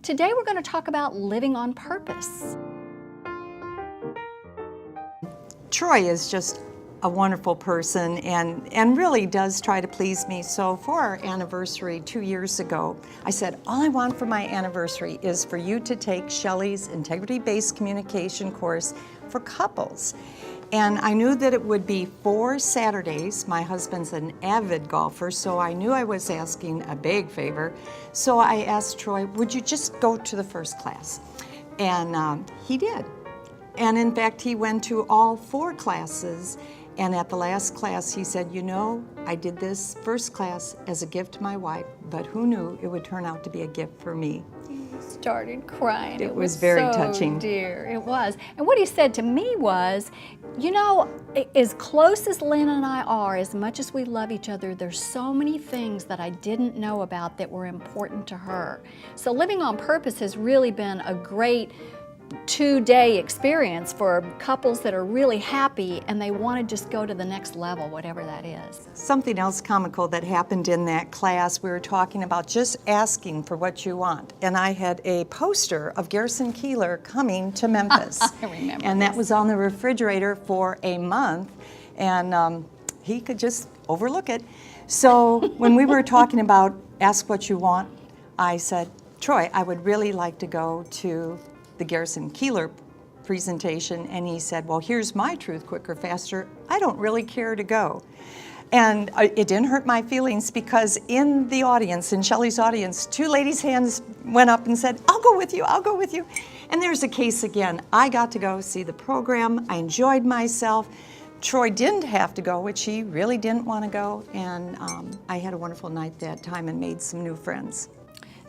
Today we're going to talk about living on purpose. Troy is just a wonderful person and really does try to please me. So for our anniversary 2 years ago, I said, all I want for my anniversary is for you to take Shelley's integrity-based communication course for couples. And I knew that it would be 4 Saturdays. My husband's an avid golfer, so I knew I was asking a big favor. So I asked Troy, would you just go to the first class? And he did. And in fact, he went to all 4 classes. And at the last class, he said, you know, I did this first class as a gift to my wife, but who knew it would turn out to be a gift for me? He started crying. It was very so touching. Dear, it was. And what he said to me was, you know, as close as Lynn and I are, as much as we love each other, there's so many things that I didn't know about that were important to her. So living on purpose has really been a great 2-day experience for couples that are really happy and they want to just go to the next level, whatever that is. Something else comical that happened in that class, we were talking about just asking for what you want. And I had a poster of Garrison Keillor coming to Memphis. I remember. And that was on the refrigerator for a month, and he could just overlook it. So when we were talking about ask what you want, I said, Troy, I would really like to go to the Garrison Keillor presentation, and he said, well, here's my truth, quicker, faster. I don't really care to go. And it didn't hurt my feelings because in the audience, in Shelley's audience, 2 ladies' hands went up and said, I'll go with you, I'll go with you. And there's a case again. I got to go see the program. I enjoyed myself. Troy didn't have to go, which he really didn't want to go. And I had a wonderful night that time and made some new friends.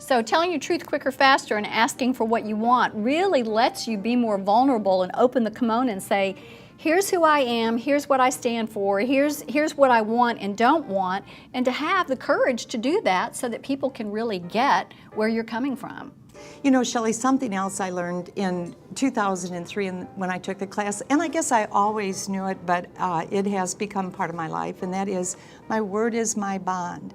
So telling your truth quicker, faster, and asking for what you want really lets you be more vulnerable and open the kimono and say, here's who I am, here's what I stand for, here's what I want and don't want, and to have the courage to do that so that people can really get where you're coming from. You know, Shelley, something else I learned in 2003 when I took the class, and I guess I always knew it, but it has become part of my life, and that is, my word is my bond.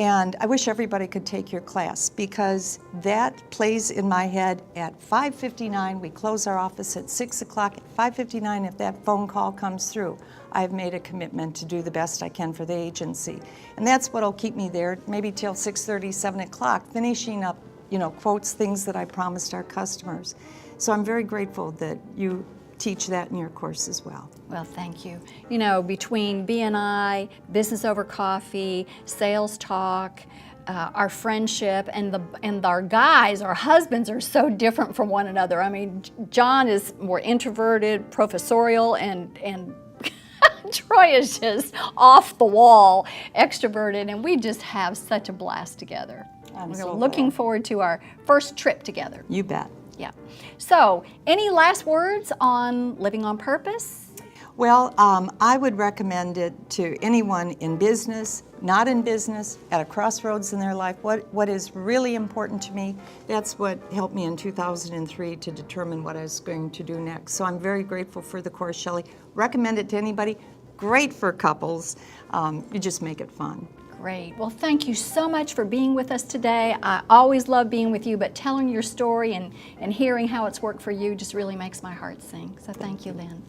And I wish everybody could take your class because that plays in my head at 5:59. We close our office at 6 o'clock. At 5:59, if that phone call comes through, I've made a commitment to do the best I can for the agency. And that's what'll keep me there, maybe till 6:30, 7 o'clock, finishing up, you know, quotes, things that I promised our customers. So I'm very grateful that you teach that in your course as well. Well, thank you. You know, between B&I, Business Over Coffee, Sales Talk, our friendship, and our guys, our husbands are so different from one another. I mean, John is more introverted, professorial, and Troy is just off the wall, extroverted, and we just have such a blast together. We're looking forward to our first trip together. You bet. Yeah. So, any last words on living on purpose? Well, I would recommend it to anyone in business, not in business, at a crossroads in their life. What is really important to me, that's what helped me in 2003 to determine what I was going to do next. So I'm very grateful for the course, Shelley. Recommend it to anybody. Great for couples. You just make it fun. Great. Well, thank you so much for being with us today. I always love being with you, but telling your story and hearing how it's worked for you just really makes my heart sing. So thank you, Lynn.